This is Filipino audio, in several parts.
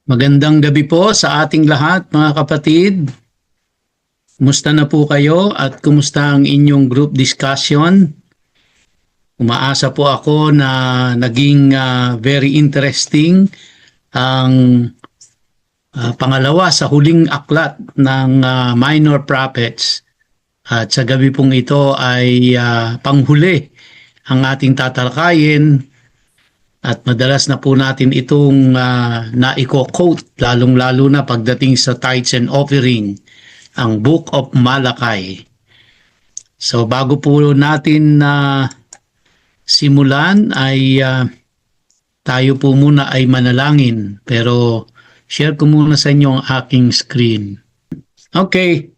Magandang gabi po sa ating lahat, mga kapatid. Kumusta na po kayo at kumusta ang inyong group discussion? Umaasa po ako na naging very interesting ang pangalawa sa huling aklat ng Minor Prophets. At sa gabi pong ito ay panghuli ang ating tatalakayin. At madalas na po natin itong naiko-quote, lalong-lalo na pagdating sa tithes and offering, ang Book of Malachi. So bago po natin simulan ay tayo po muna ay manalangin. Pero share ko muna sa inyo ang aking screen. Okay.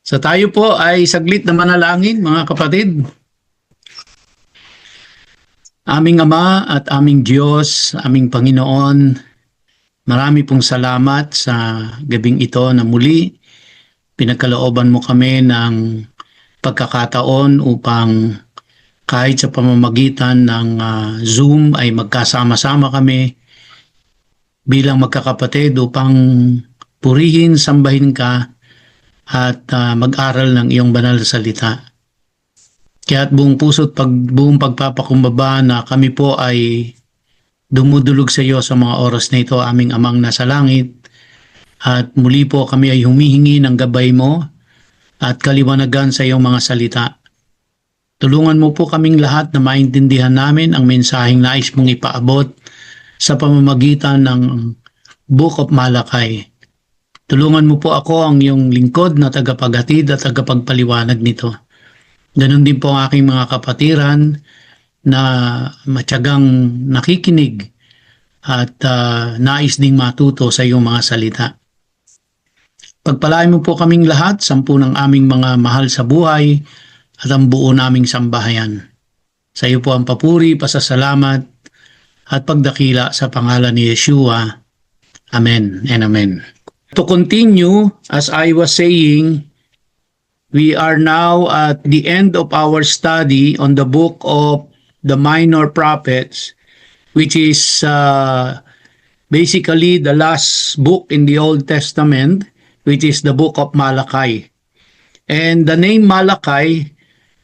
So tayo po ay saglit na manalangin, mga kapatid. Aming Ama at aming Diyos, aming Panginoon, marami pong salamat sa gabing ito na muli pinagkalooban mo kami ng pagkakataon upang kahit sa pamamagitan ng Zoom ay magkasama-sama kami bilang magkakapatid upang purihin, sambahin ka at mag-aral ng iyong banal na salita. Kaya't buong puso't buong pagpapakumbaba na kami po ay dumudulog sa iyo sa mga oras na ito, aming Amang nasa langit. At muli po kami ay humihingi ng gabay mo at kaliwanagan sa iyong mga salita. Tulungan mo po kaming lahat na maintindihan namin ang mensaheng nais mong ipaabot sa pamamagitan ng Book of Malachi. Tulungan mo po ako ang iyong lingkod na tagapaghatid at tagapagpaliwanag nito. Ganon din po ang aking mga kapatiran na matyagang nakikinig at nais ding matuto sa iyong mga salita. Pagpalain mo po kaming lahat, 10 ng aming mga mahal sa buhay at ang buo naming sambahayan. Sa iyo po ang papuri, pasasalamat at pagdakila sa pangalan ni Yeshua. Amen and amen. To continue, as I was saying, we are now at the end of our study on the book of the Minor Prophets, which is basically the last book in the Old Testament, which is the book of Malachi. And the name Malachi,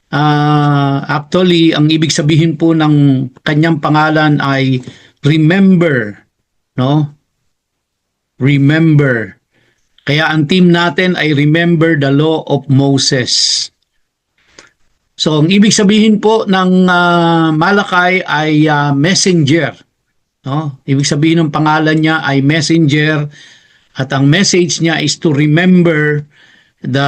actually, ang ibig sabihin po ng kanyang pangalan ay remember, no? Remember. Kaya ang team natin ay Remember the Law of Moses. So, ang ibig sabihin po ng Malachi ay messenger. No? Ibig sabihin ng pangalan niya ay messenger at ang message niya is to remember the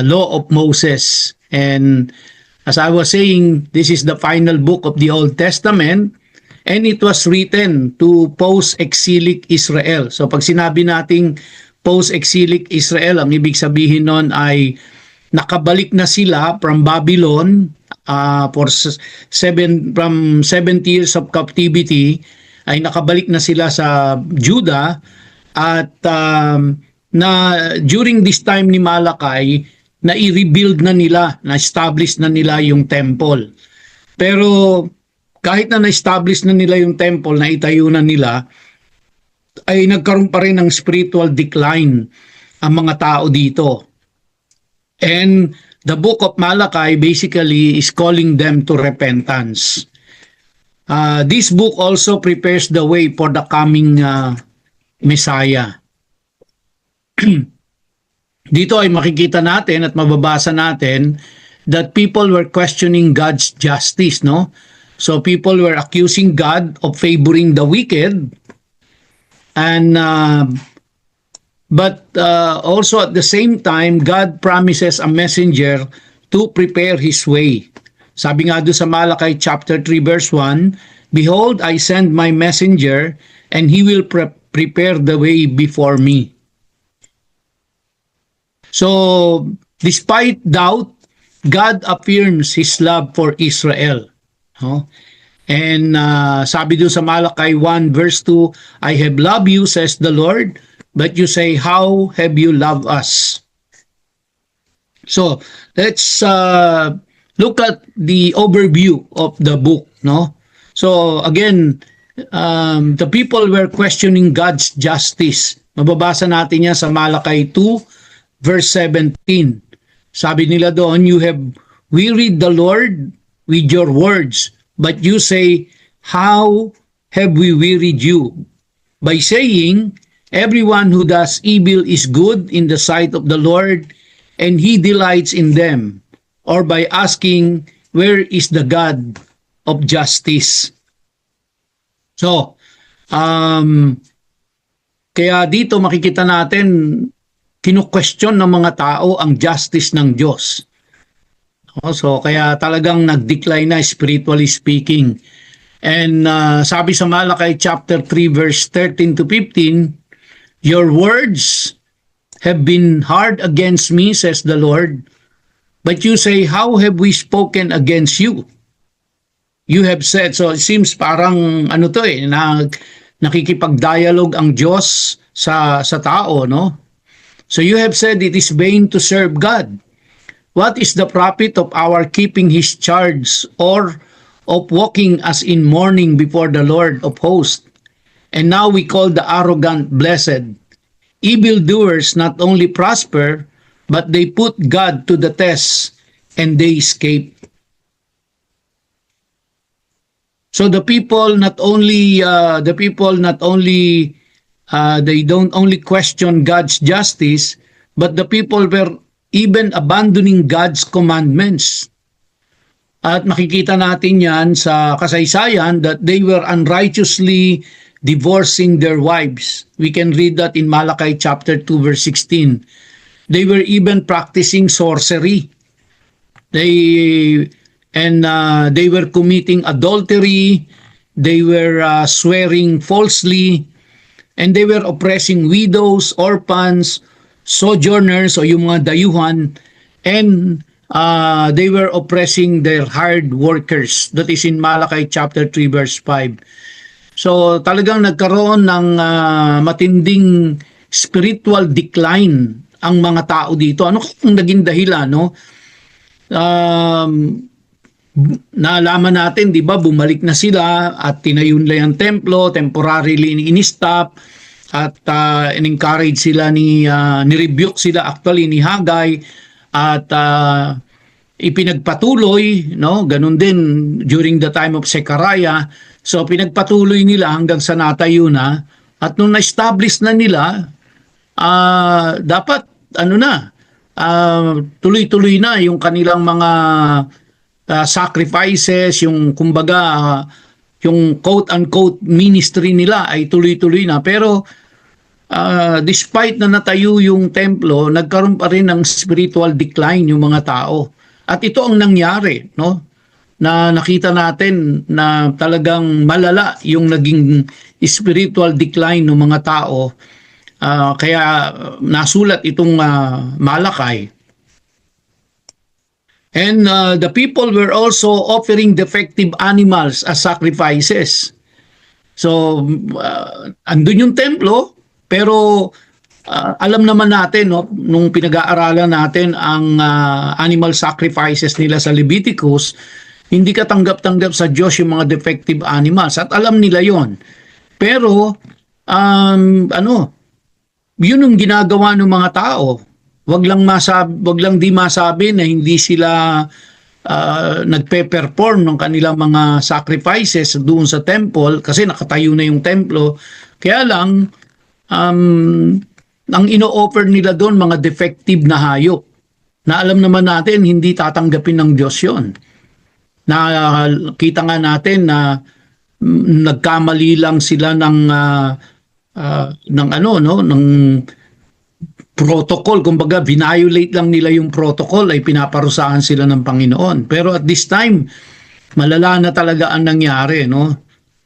Law of Moses. And as I was saying, this is the final book of the Old Testament. And it was written to post-exilic Israel. So pag sinabi nating post-exilic Israel, ang ibig sabihin nun ay nakabalik na sila from Babylon from 70 years of captivity, ay nakabalik na sila sa Judah at na during this time ni Malachi, na i-rebuild na nila, na-establish na nila yung temple. Pero kahit na na-establish na nila yung temple, na itayo na nila, ay nagkaroon pa rin ng spiritual decline ang mga tao dito. And the book of Malachi basically is calling them to repentance. This book also prepares the way for the coming Messiah. Dito ay makikita natin at mababasa natin that people were questioning God's justice, no? So people were accusing God of favoring the wicked, and but also at the same time, God promises a messenger to prepare His way. Sabi nga doon sa Malachi chapter 3 verse 1, "Behold, I send my messenger, and he will prepare the way before me." So despite doubt, God affirms His love for Israel. No? And sabi doon sa Malachi 1 verse 2, "I have loved you, says the Lord, but you say, how have you loved us?" So let's look at the overview of the book, no? So again, the people were questioning God's justice. Mababasa natin yan sa Malakay 2 verse 17. Sabi nila doon, you have wearied the Lord with your words, but you say, how have we wearied you? By saying, everyone who does evil is good in the sight of the Lord, and He delights in them. Or by asking, where is the God of justice? So, kaya dito makikita natin, kinu-question ng mga tao ang justice ng Diyos. So, kaya talagang nag-decline na spiritually speaking. And sabi sa Malakay chapter 3 verse 13 to 15, your words have been hard against me, says the Lord. But you say, how have we spoken against you? You have said, so it seems parang nakikipag-dialogue ang Diyos sa tao, no? So you have said it is vain to serve God. What is the profit of our keeping His charge, or of walking as in mourning before the Lord of hosts? And now we call the arrogant blessed. Evildoers not only prosper, but they put God to the test, and they escape. So the people not only they don't only question God's justice, but the people were even abandoning God's commandments. At makikita natin yan sa kasaysayan that they were unrighteously divorcing their wives. We can read that in Malakay chapter 2 verse 16. They were even practicing sorcery. They were committing adultery. They were swearing falsely, and they were oppressing widows, orphans, sojourners o yung mga dayuhan, and they were oppressing their hired workers. That is in Malakay chapter 3 verse 5. So talagang nagkaroon ng matinding spiritual decline ang mga tao dito. Ano kung naging dahilan, no? Naalaman natin, di ba, bumalik na sila at tinayo nila yung templo, temporarily in-stop, at in-encourage sila ni-rebuke sila actually ni Haggai, at ipinagpatuloy, no? Ganun din during the time of Zechariah. So pinagpatuloy nila hanggang sa natayo na, at nung na-establish na nila, dapat tuloy-tuloy na yung kanilang mga sacrifices, yung kumbaga yung quote-unquote ministry nila ay tuloy-tuloy na. Pero despite na natayo yung templo, nagkaroon pa rin ng spiritual decline yung mga tao. At ito ang nangyari, no? Na nakita natin na talagang malala yung naging spiritual decline ng mga tao. Kaya nasulat itong Malakay. And the people were also offering defective animals as sacrifices. So, andun yung templo, pero alam naman natin, no, nung pinag-aaralan natin ang animal sacrifices nila sa Leviticus, hindi katanggap-tanggap sa Diyos yung mga defective animals. At alam nila yon. Pero, yun yung ginagawa ng mga tao. Wag lang di masabi na hindi sila nagpe-perform ng kanilang mga sacrifices doon sa temple kasi nakatayo na yung templo. Kaya lang ang ino-offer nila doon mga defective na hayop. Na alam naman natin hindi tatanggapin ng Diyos 'yon. Nakita nga natin na nagkamali lang sila ng protocol, kumbaga violate lang nila yung protocol, ay pinaparusahan sila ng Panginoon. Pero at this time, malala na talaga ang nangyari, no?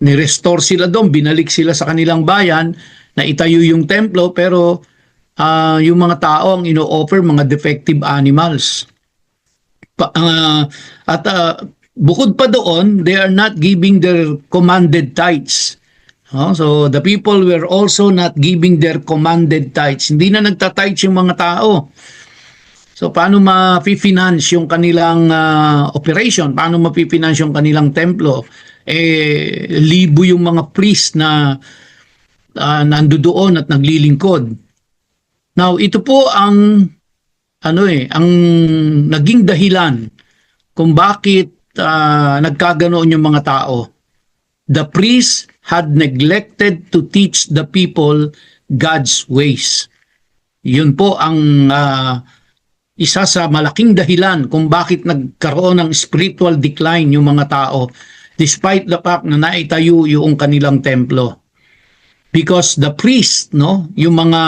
Ni-restore sila doon, binalik sila sa kanilang bayan, na itayo yung templo, pero yung mga tao ang ino-offer mga defective animals. Bukod pa doon, they are not giving their commanded tithes. So the people were also not giving their commanded tithes. Hindi na nagta-tithes yung mga tao. So paano ma-finance yung kanilang operation? Paano ma-finance yung kanilang templo? libo yung mga priest na nandoon at naglilingkod. Now, ito po ang ang naging dahilan kung bakit nagkaganoon yung mga tao. The priests had neglected to teach the people God's ways. Yun po ang isa sa malaking dahilan kung bakit nagkaroon ng spiritual decline yung mga tao despite the fact na naitayo yung kanilang templo. Because the priest, yung mga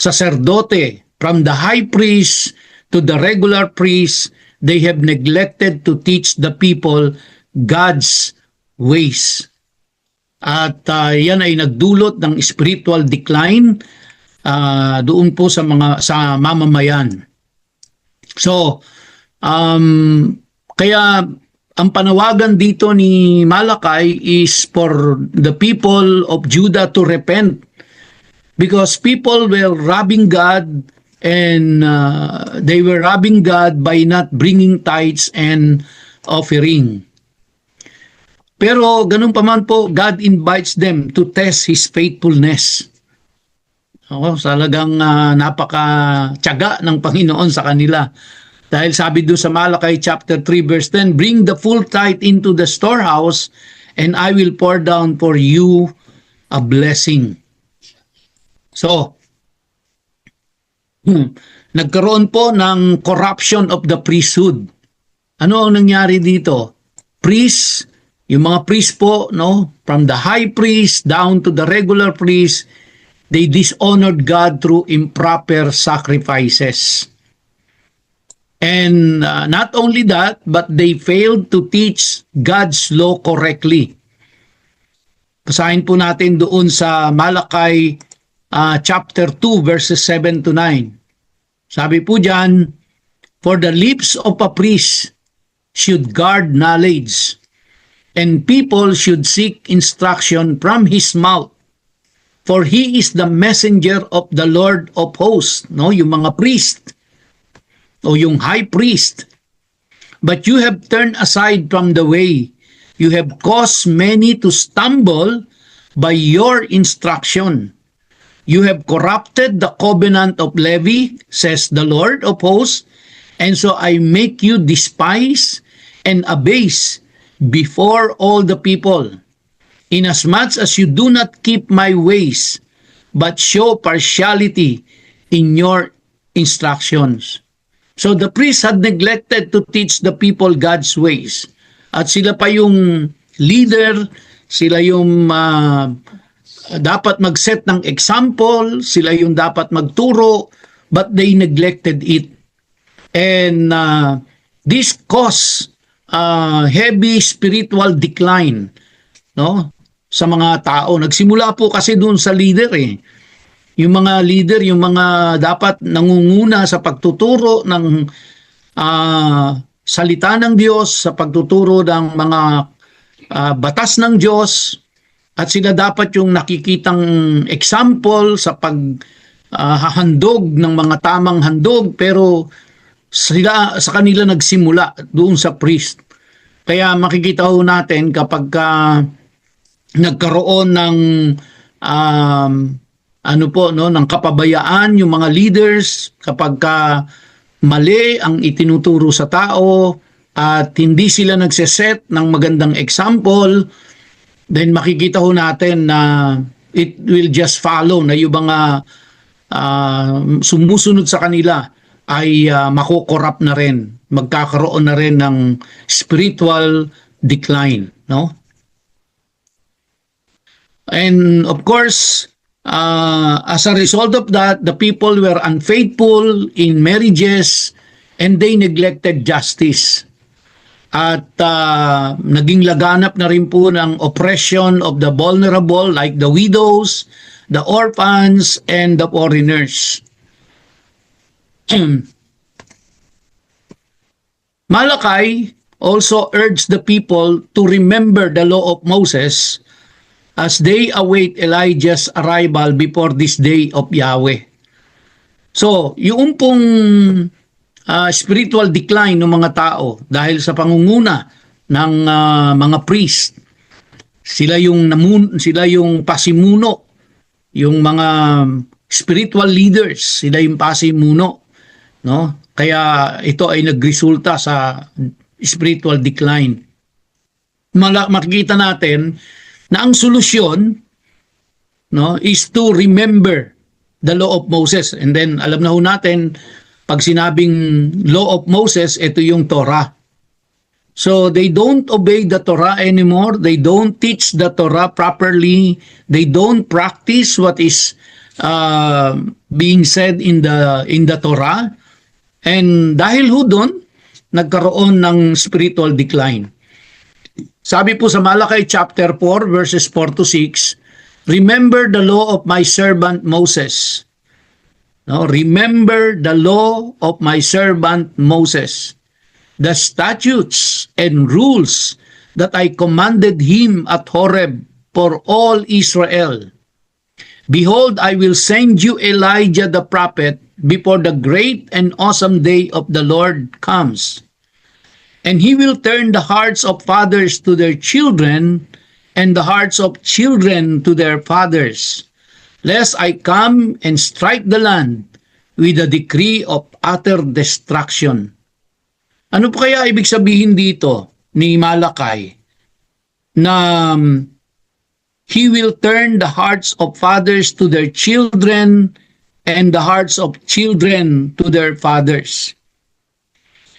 saserdote, from the high priest to the regular priest, they have neglected to teach the people God's ways. At yan ay nagdulot ng spiritual decline doon po sa mamamayan. So, kaya ang panawagan dito ni Malakay is for the people of Judah to repent, because people were robbing God, and they were robbing God by not bringing tithes and offering. Pero ganun pa man po, God invites them to test His faithfulness. Talagang napaka-tiyaga ng Panginoon sa kanila. Dahil sabi doon sa Malakay chapter 3 verse 10, "Bring the full tithe into the storehouse, and I will pour down for you a blessing." So, nagkaroon po ng corruption of the priesthood. Ano ang nangyari dito? Priests, yung mga priest po, from the high priest down to the regular priest, they dishonored God through improper sacrifices. And not only that, but they failed to teach God's law correctly. Basahin po natin doon sa Malakay chapter 2 verses 7 to 9. Sabi po diyan, "For the lips of a priest should guard knowledge, and people should seek instruction from his mouth. For he is the messenger of the Lord of hosts." Yung mga priest o yung high priest. "But you have turned aside from the way. You have caused many to stumble by your instruction. You have corrupted the covenant of Levi, says the Lord of hosts, and so I make you despise and abase before all the people, inasmuch as you do not keep my ways, but show partiality in your instructions." So the priests had neglected to teach the people God's ways. At sila pa yung leader, sila yung dapat mag-set ng example, sila yung dapat magturo, but they neglected it. And this caused heavy spiritual decline sa mga tao. Nagsimula po kasi doon sa leader Yung mga leader, yung mga dapat nangunguna sa pagtuturo ng salita ng Diyos, sa pagtuturo ng mga batas ng Diyos, at sila dapat yung nakikitang example sa paghahandog ng mga tamang handog, pero sila sa kanila nagsimula doon sa priest. Kaya makikita ho natin kapag nagkaroon ng ng kapabayaan yung mga leaders, kapag mali ang itinuturo sa tao at hindi sila nagseset ng magandang example, then makikita ho natin na it will just follow na yung mga sumusunod sa kanila ay makukorrupt na rin, magkakaroon na rin ng spiritual decline, And of course, as a result of that, the people were unfaithful in marriages and they neglected justice. At naging laganap na rin po ng oppression of the vulnerable like the widows, the orphans, and the foreigners. Malakay also urged the people to remember the law of Moses as they await Elijah's arrival before this day of Yahweh. So, yung pong spiritual decline ng mga tao dahil sa pangunguna ng mga priest, Sila yung pasimuno, yung mga spiritual leaders, sila yung pasimuno, no? Kaya ito ay nagresulta sa spiritual decline. Makikita natin na ang solusyon, no, is to remember the law of Moses. And then alam na ho natin, pag sinabing law of Moses, ito yung Torah. So they don't obey the Torah anymore. They don't teach the Torah properly. They don't practice what is being said in the Torah. And dahil ho doon, nagkaroon ng spiritual decline. Sabi po sa Malakay chapter 4 verses 4 to 6, remember the law of my servant Moses. No, remember the law of my servant Moses, the statutes and rules that I commanded him at Horeb for all Israel. Behold, I will send you Elijah the prophet before the great and awesome day of the Lord comes. And he will turn the hearts of fathers to their children and the hearts of children to their fathers, lest I come and strike the land with a decree of utter destruction. Ano po kaya ibig sabihin dito ni Malakay? Na he will turn the hearts of fathers to their children and the hearts of children to their fathers.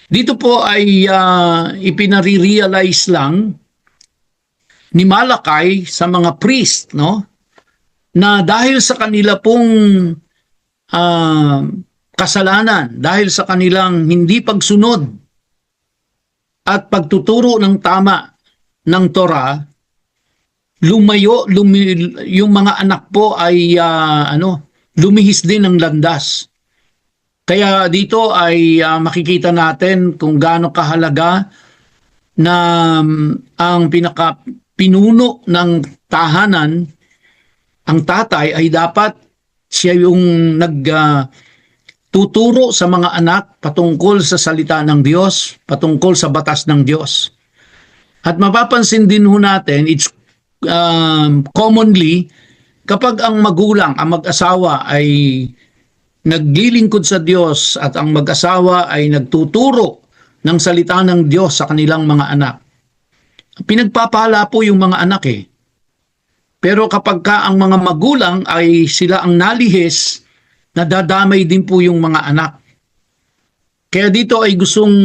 Dito po ay ipinare-realize lang ni Malakay sa mga priest, no? Na dahil sa kanila pong kasalanan, dahil sa kanilang hindi pagsunod at pagtuturo ng tama ng Torah, yung mga anak po ay lumihis din ng landas. Kaya dito ay makikita natin kung gaano kahalaga na ang pinuno ng tahanan, ang tatay, ay dapat siya yung nagtuturo sa mga anak patungkol sa salita ng Diyos, patungkol sa batas ng Diyos. At mapapansin din ho natin, it's commonly, kapag ang magulang, ang mag-asawa ay naglilingkod sa Diyos at ang mag-asawa ay nagtuturo ng salita ng Diyos sa kanilang mga anak, pinagpapala po yung mga anak eh. Pero kapag ang mga magulang ay sila ang nalihis, nadadamay din po yung mga anak. Kaya dito ay gustong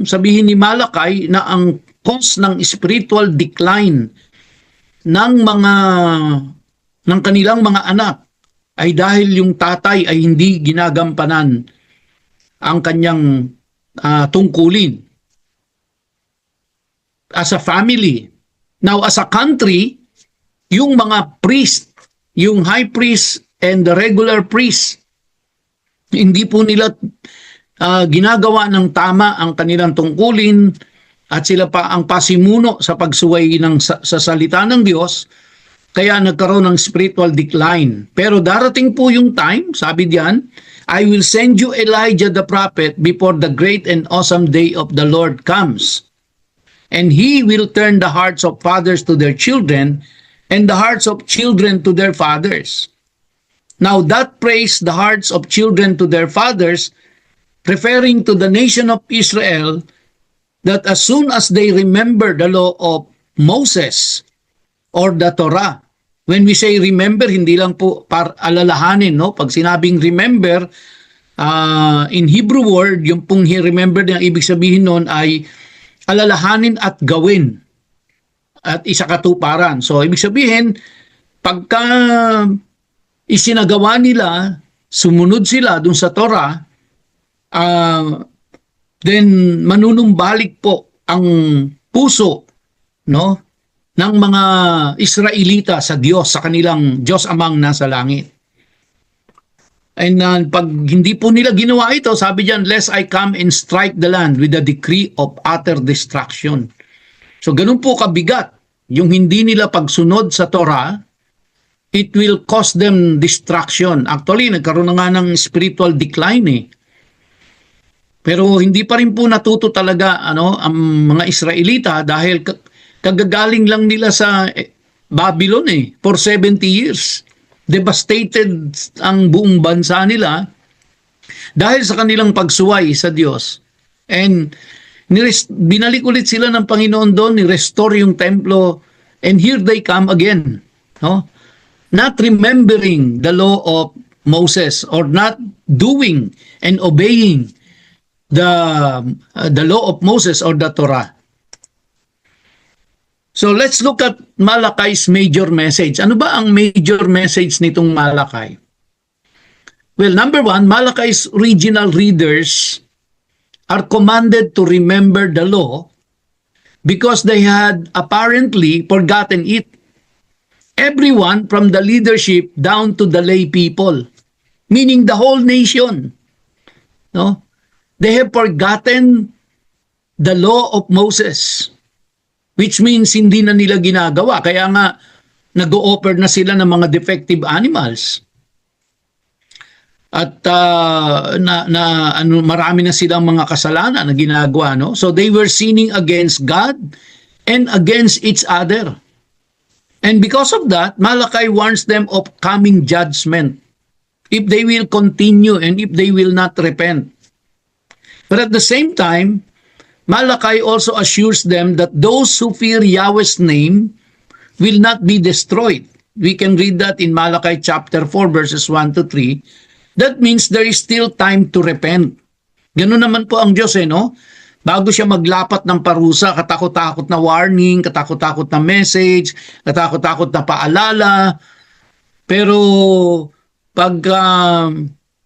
sabihin ni Malakay na ang cause ng spiritual decline ng kanilang mga anak ay dahil yung tatay ay hindi ginagampanan ang kanyang tungkulin as a family. Now, as a country, yung mga priest, yung high priest and the regular priest, hindi po nila ginagawa ng tama ang kanilang tungkulin at sila pa ang pasimuno sa pagsuway sa salita ng Diyos. Kaya nagkaroon ng spiritual decline. Pero darating po yung time, sabi diyan, I will send you Elijah the prophet before the great and awesome day of the Lord comes. And he will turn the hearts of fathers to their children and the hearts of children to their fathers. Now that praise the hearts of children to their fathers, referring to the nation of Israel, that as soon as they remember the law of Moses or the Torah, when we say remember, hindi lang po alalahanin, no? Pag sinabing remember, in Hebrew word, yung pong remember na ibig sabihin nun ay alalahanin at gawin at isakatuparan. So, ibig sabihin, pagka isinagawa nila, sumunod sila dun sa Torah, then manunumbalik po ang puso, no, ng mga Israelita sa Diyos, sa kanilang Diyos Amang nasa langit. And pag hindi po nila ginawa ito, sabi diyan, lest I come and strike the land with a decree of utter destruction. So ganun po kabigat yung hindi nila pagsunod sa Torah, it will cause them destruction. Actually, nagkaroon na nga ng spiritual decline eh. Pero hindi pa rin po natuto talaga ang mga Israelita dahil kagagaling lang nila sa Babylon for 70 years. Devastated ang buong bansa nila dahil sa kanilang pagsuway sa Diyos. And binalik ulit sila ng Panginoon doon, ni-restore yung templo, and here they come again. No? Not remembering the law of Moses, or not doing and obeying the law of Moses or the Torah. So let's look at Malakai's major message. Ano ba ang major message nitong Malakai? Well, number one, Malakai's original readers are commanded to remember the law because they had apparently forgotten it. Everyone from the leadership down to the lay people, meaning the whole nation, no? They have forgotten the law of Moses, which means hindi na nila ginagawa. Kaya nga, nag-o-offer na sila ng mga defective animals. At marami na silang mga kasalanan na ginagawa. No? So they were sinning against God and against each other. And because of that, Malachi warns them of coming judgment if they will continue and if they will not repent. But at the same time, Malachi also assures them that those who fear Yahweh's name will not be destroyed. We can read that in Malachi chapter 4 verses 1 to 3. That means there is still time to repent. Ganun naman po ang Diyos no? Bago siya maglapat ng parusa, katakot-takot na warning, katakot-takot na message, katakot-takot na paalala. Pero pag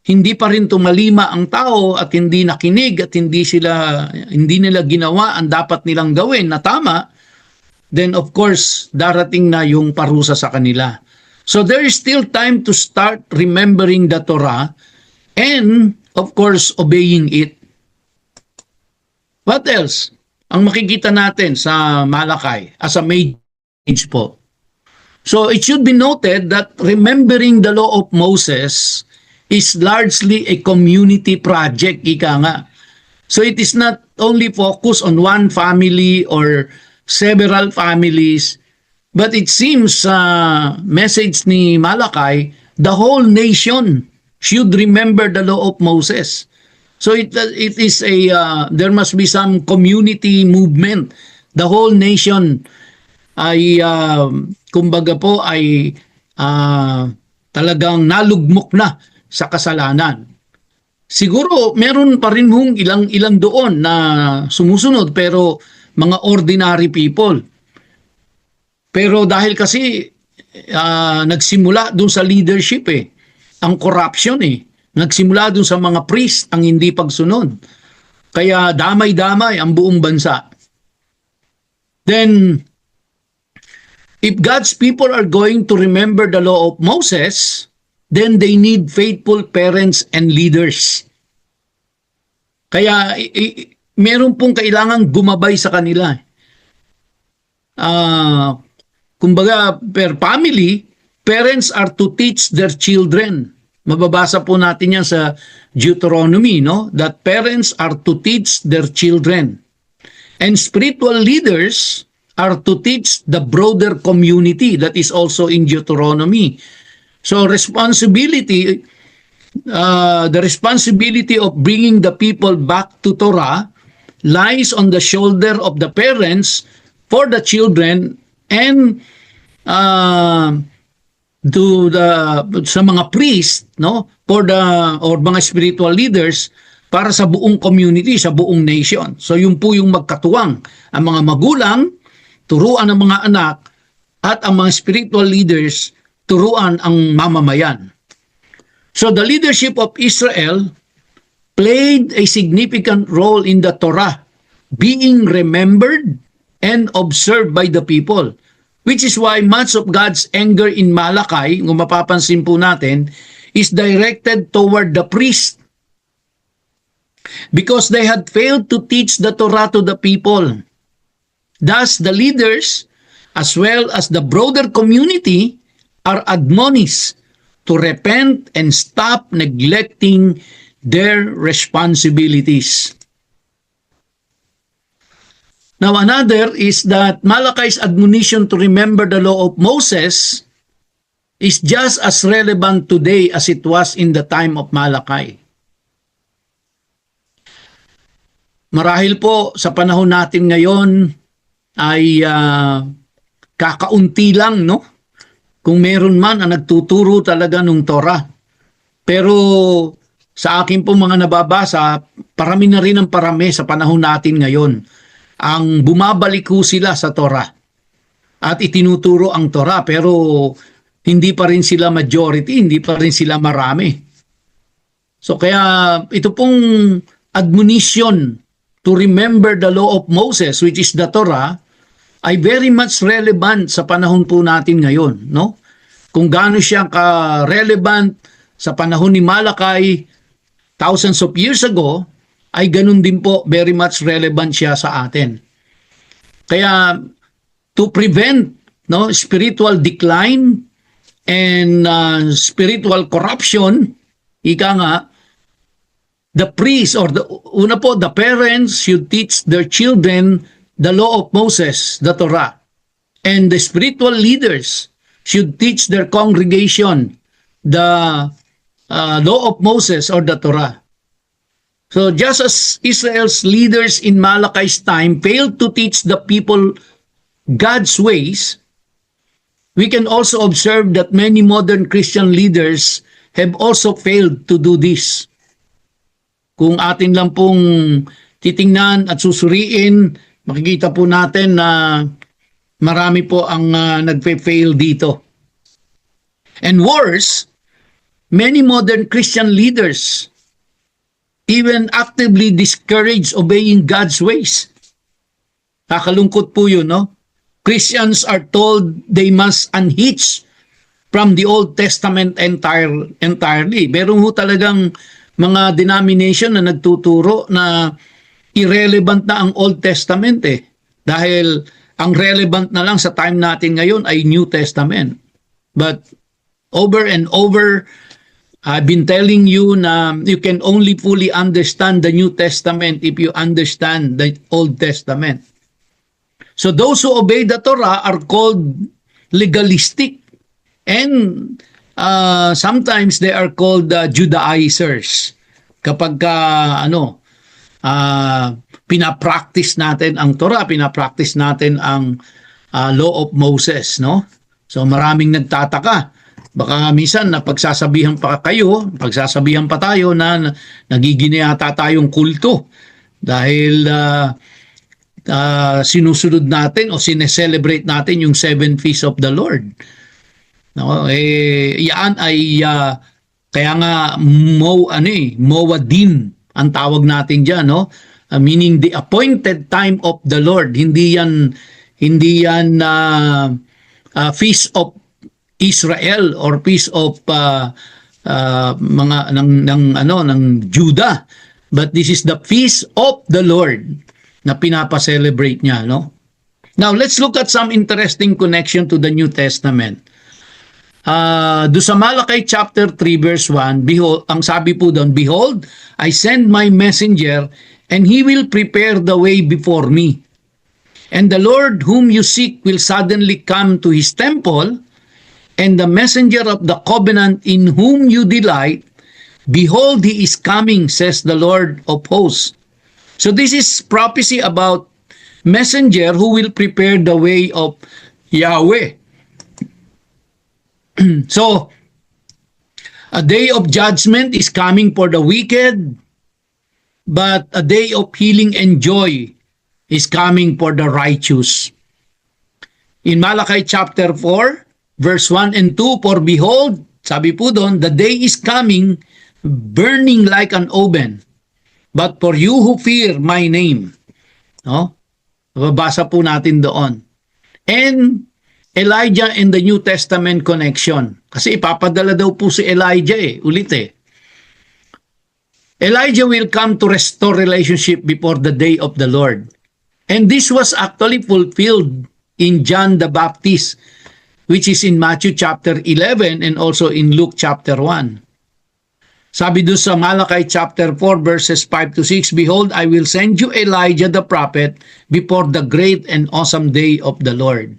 hindi pa rin tumalima ang tao at hindi nakinig at hindi nila ginawa ang dapat nilang gawin na tama, then of course, darating na yung parusa sa kanila. So there is still time to start remembering the Torah and of course, obeying it. What else? Ang makikita natin sa Malachi as a message po. So it should be noted that remembering the law of Moses is largely a community project, ika nga. So it is not only focused on one family or several families, but it seems message ni Malachi, the whole nation should remember the law of Moses. So it is there must be some community movement. The whole nation ay kumbaga po ay talagang nalugmok na sa kasalanan. Siguro meron pa rin ilang doon na sumusunod pero mga ordinary people. Pero dahil kasi nagsimula doon sa leadership ang corruption nagsimula doon sa mga priest ang hindi pagsunod. Kaya damay-damay ang buong bansa. Then if God's people are going to remember the law of Moses, then they need faithful parents and leaders. Kaya meron pong kailangan gumabay sa kanila. Kumbaga, per family, parents are to teach their children. Mababasa po natin yan sa Deuteronomy, no? That parents are to teach their children. And spiritual leaders are to teach the broader community. That is also in Deuteronomy. So the responsibility of bringing the people back to Torah lies on the shoulder of the parents for the children and sa mga priest, no, or mga spiritual leaders para sa buong community, sa buong nation. So yun po yung magkatuwang, ang mga magulang turuan ang mga anak at ang mga spiritual leaders turuan ang mamamayan. So the leadership of Israel played a significant role in the Torah being remembered and observed by the people, which is why much of God's anger in Malachi, kung mapapansin po natin, is directed toward the priest because they had failed to teach the Torah to the people. Thus, the leaders as well as the broader community are admonished to repent and stop neglecting their responsibilities. Now another is that Malachi's admonition to remember the law of Moses is just as relevant today as it was in the time of Malachi. Marahil po sa panahon natin ngayon ay kakaunti lang, no? Kung meron man ang nagtuturo talaga ng Torah. Pero sa akin po mga nababasa, parami na rin ang parami sa panahon natin ngayon ang bumabalik ho sila sa Torah at itinuturo ang Torah, pero hindi pa rin sila majority, hindi pa rin sila marami. So kaya ito pong admonition to remember the law of Moses, which is the Torah, ay very much relevant sa panahon po natin ngayon, no? Kung gaano siya ka-relevant sa panahon ni Malachi thousands of years ago, ay ganun din po, very much relevant siya sa atin. Kaya to prevent, no, spiritual decline and spiritual corruption, ika nga, the priests or the parents should teach their children the law of Moses, the Torah. And the spiritual leaders should teach their congregation the law of Moses or the Torah. So just as Israel's leaders in Malachi's time failed to teach the people God's ways, we can also observe that many modern Christian leaders have also failed to do this. Kung atin lang pong titingnan at susuriin, makikita po natin na marami po ang nagpe-fail dito. And worse, many modern Christian leaders even actively discourage obeying God's ways. Kakalungkot po yun, no? Christians are told they must unhitch from the Old Testament entirely. Meron ho talagang mga denomination na nagtuturo na irrelevant na ang Old Testament dahil ang relevant na lang sa time natin ngayon ay New Testament. But over and over, I've been telling you na you can only fully understand the New Testament if you understand the Old Testament. So those who obey the Torah are called legalistic, and sometimes they are called Judaizers. Kapag pinapractice natin ang Torah, pinapractice natin ang law of Moses, no? So maraming nagtataka. Baka minsan pagsasabihan pa tayo na nagiginayata tayong kulto dahil sinusunod natin o sineselebrate natin yung 7 feasts of the Lord. No, yan ay kaya nga Moedim ang tawag natin diyan, no? Meaning the appointed time of the Lord. Hindi yan feast of Israel or feast of mga ng Judah, but this is the feast of the Lord na pinapa-celebrate niya, no? Now let's look at some interesting connection to the New Testament. Do sa Malachi chapter 3 verse 1, behold, ang sabi po doon, behold, I send my messenger and he will prepare the way before me. And the Lord whom you seek will suddenly come to his temple, and the messenger of the covenant in whom you delight, behold, he is coming, says the Lord of hosts. So this is prophecy about messenger who will prepare the way of Yahweh. So, a day of judgment is coming for the wicked, but a day of healing and joy is coming for the righteous. In Malachi chapter 4, verse 1 and 2, for behold, sabi po doon, the day is coming, burning like an oven, but for you who fear my name. No? Babasa po natin doon. And Elijah in the New Testament connection. Kasi ipapadala daw po si Elijah ulit. Elijah will come to restore relationship before the day of the Lord. And this was actually fulfilled in John the Baptist, which is in Matthew chapter 11 and also in Luke chapter 1. Sabi doon sa Malachi chapter 4 verses 5 to 6, "Behold, I will send you Elijah the prophet before the great and awesome day of the Lord.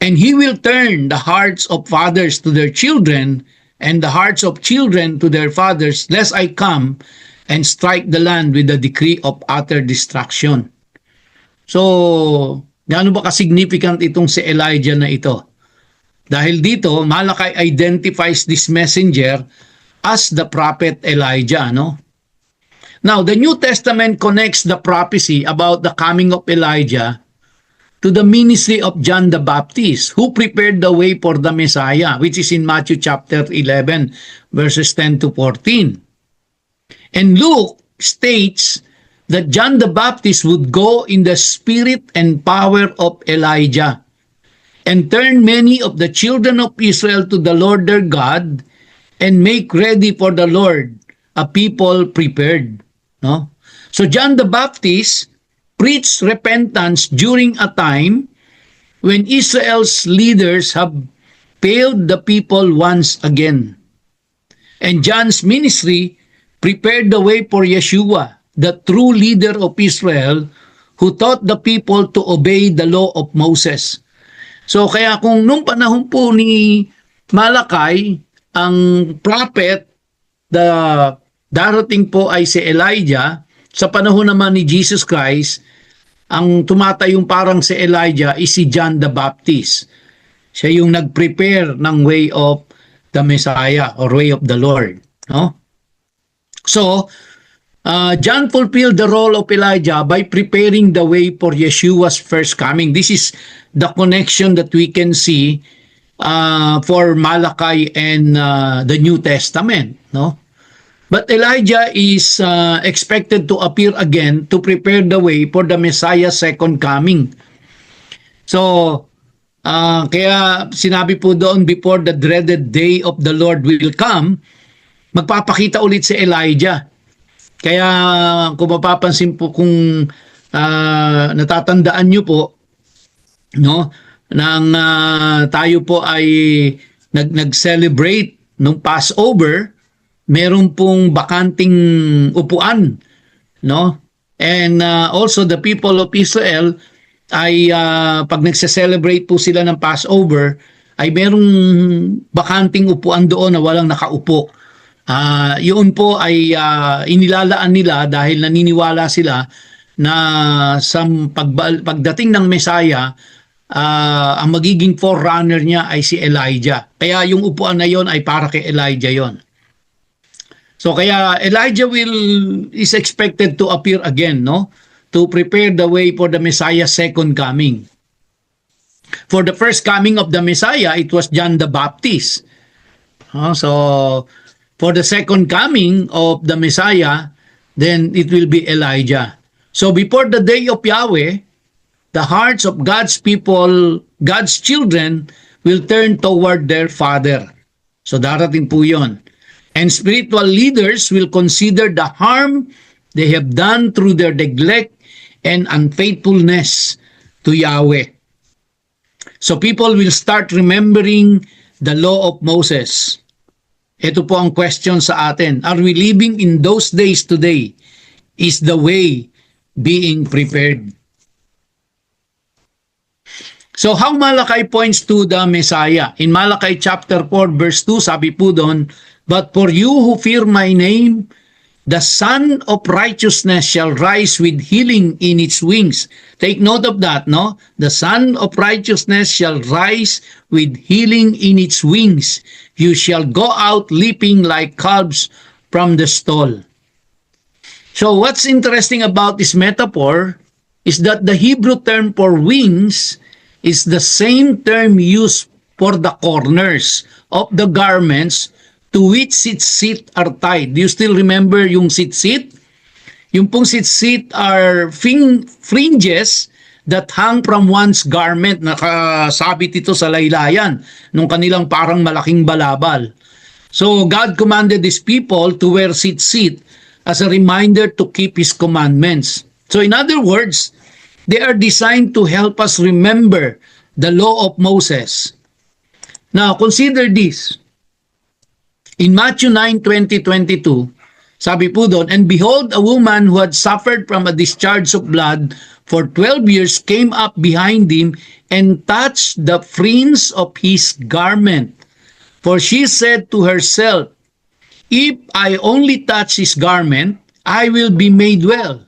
And he will turn the hearts of fathers to their children and the hearts of children to their fathers, lest I come and strike the land with a decree of utter destruction." So, gaano ba ka-significant itong si Elijah na ito? Dahil dito, Malachi identifies this messenger as the prophet Elijah, no? Now, the New Testament connects the prophecy about the coming of Elijah to the ministry of John the Baptist, who prepared the way for the Messiah, which is in Matthew chapter 11, verses 10 to 14. And Luke states that John the Baptist would go in the spirit and power of Elijah and turn many of the children of Israel to the Lord their God and make ready for the Lord a people prepared. No? So John the Baptist preached repentance during a time when Israel's leaders have failed the people once again. And John's ministry prepared the way for Yeshua, the true leader of Israel, who taught the people to obey the law of Moses. So kaya kung nung panahon po ni Malachi, ang prophet, darating po ay si Elijah, sa panahon naman ni Jesus Christ, ang tumatayong parang si Elijah is si John the Baptist. Siya yung nag-prepare ng way of the Messiah or way of the Lord. No? So, John fulfilled the role of Elijah by preparing the way for Yeshua's first coming. This is the connection that we can see for Malachi and the New Testament. No? But Elijah is expected to appear again to prepare the way for the Messiah's second coming. So, kaya sinabi po doon, before the dreaded day of the Lord will come, magpapakita ulit si Elijah. Kaya kung mapapansin po, kung natatandaan nyo po, no, nang tayo po ay nag-celebrate ng Passover, meron pong bakanting upuan, no? And also the people of Israel ay pag nagse-celebrate po sila ng Passover, ay merong bakanting upuan doon na walang nakaupo. Yun po ay inilalaan nila dahil naniniwala sila na sa pagdating ng Messiah, ang magiging forerunner niya ay si Elijah. Kaya yung upuan na yon ay para kay Elijah yon. So kaya Elijah is expected to appear again, no? To prepare the way for the Messiah's second coming. For the first coming of the Messiah, it was John the Baptist. So for the second coming of the Messiah, then it will be Elijah. So before the day of Yahweh, the hearts of God's people, God's children, will turn toward their Father. So darating po yun. And spiritual leaders will consider the harm they have done through their neglect and unfaithfulness to Yahweh. So people will start remembering the law of Moses. Ito po ang question sa atin. Are we living in those days today? Is the way being prepared? So how Malachi points to the Messiah? In Malachi chapter 4 verse 2, sabi po doon, "But for you who fear my name, the Son of Righteousness shall rise with healing in its wings." Take note of that, no? The Son of Righteousness shall rise with healing in its wings. You shall go out leaping like calves from the stall. So what's interesting about this metaphor is that the Hebrew term for wings is the same term used for the corners of the garments to which sit are tied. Do you still remember yung sit? Yung pong sit are fringes that hang from one's garment, nakasabit ito sa laylayan nung kanilang parang malaking balabal. So God commanded His people to wear sit as a reminder to keep His commandments. So in other words, they are designed to help us remember the law of Moses. Now consider this. In Matthew 9:20-22, sabi po doon, "And behold, a woman who had suffered from a discharge of blood for 12 years came up behind him and touched the fringe of his garment. For she said to herself, if I only touch his garment, I will be made well.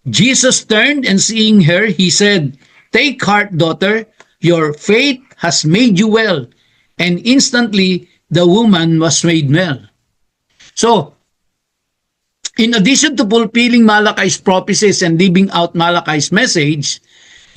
Jesus turned and seeing her, he said, Take heart, daughter, your faith has made you well. And instantly, the woman was made well." So, in addition to fulfilling Malachi's prophecies and living out Malachi's message,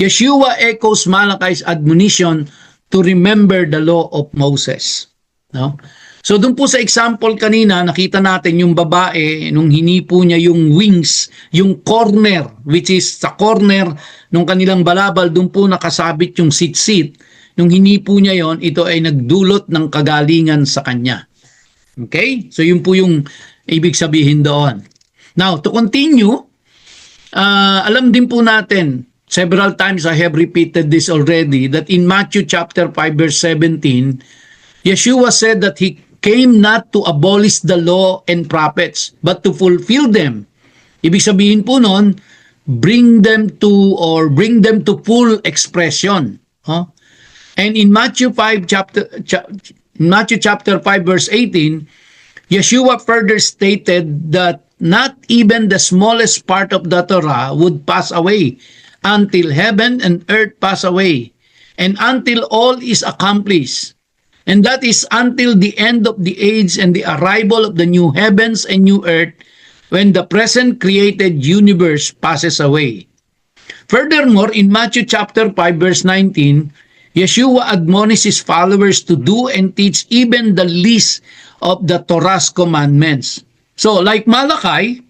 Yeshua echoes Malachi's admonition to remember the law of Moses. No? So doon po sa example kanina, nakita natin yung babae, nung hinipo niya yung wings, yung corner, which is sa corner nung kanilang balabal, doon po nakasabit yung sit-sit. Nung hinipo niya yon, ito ay nagdulot ng kagalingan sa kanya. Okay? So yun po yung ibig sabihin doon. Now, to continue, alam din po natin, several times I have repeated this already, that in Matthew chapter 5 verse 17, Yeshua said that He came not to abolish the law and prophets, but to fulfill them. Ibig sabihin po nun, bring them to full expression. Huh? And in Matthew chapter 5 verse 18, Yeshua further stated that not even the smallest part of the Torah would pass away until heaven and earth pass away, and until all is accomplished. And that is until the end of the age and the arrival of the new heavens and new earth, when the present created universe passes away. Furthermore, in Matthew chapter 5 verse 19, Yeshua admonishes his followers to do and teach even the least of the Torah's commandments. So, like Malachi,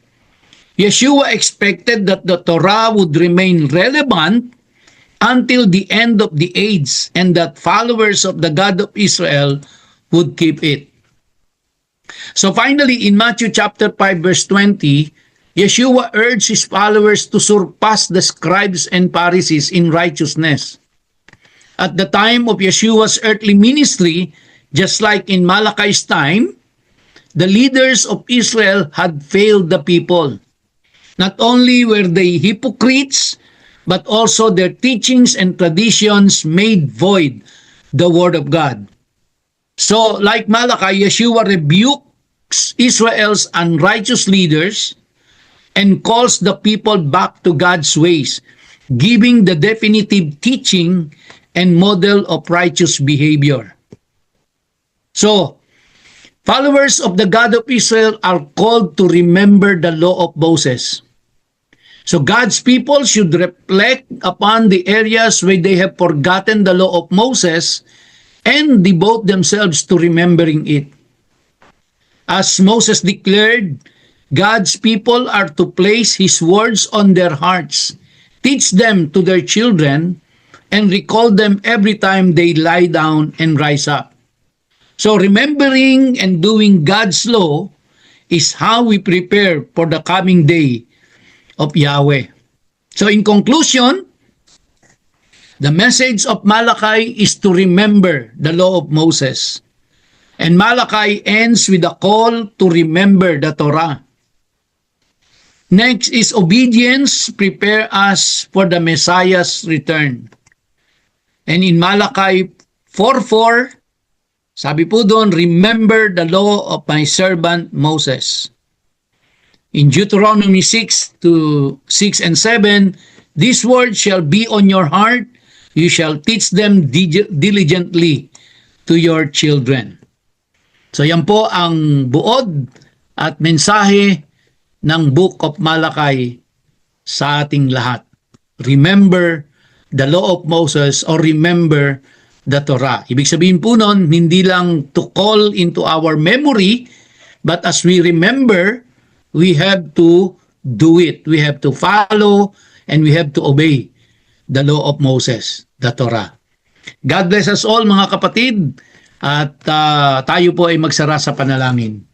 Yeshua expected that the Torah would remain relevant until the end of the age, and that followers of the God of Israel would keep it. So finally, in Matthew chapter 5 verse 20, Yeshua urged his followers to surpass the scribes and Pharisees in righteousness. At the time of Yeshua's earthly ministry, just like in Malachi's time, the leaders of Israel had failed the people. Not only were they hypocrites, but also their teachings and traditions made void the word of God. So, like Malachi, Yeshua rebukes Israel's unrighteous leaders and calls the people back to God's ways, giving the definitive teaching and model of righteous behavior. So, followers of the God of Israel are called to remember the law of Moses. So God's people should reflect upon the areas where they have forgotten the law of Moses and devote themselves to remembering it. As Moses declared, God's people are to place His words on their hearts, teach them to their children, and recall them every time they lie down and rise up. So remembering and doing God's law is how we prepare for the coming day of Yahweh. So in conclusion, the message of Malachi is to remember the law of Moses. And Malachi ends with a call to remember the Torah. Next is obedience, prepare us for the Messiah's return. And in Malachi 4:4, sabi po doon, remember the law of my servant Moses. In Deuteronomy 6 and 7, these words shall be on your heart, you shall teach them diligently to your children. So yan po ang buod at mensahe ng Book of Malachi sa ating lahat. Remember the law of Moses, or remember the Torah. Ibig sabihin po nun, hindi lang to call into our memory, but as we remember, we have to do it. We have to follow and we have to obey the law of Moses, the Torah. God bless us all mga kapatid, at tayo po ay magsara sa panalangin.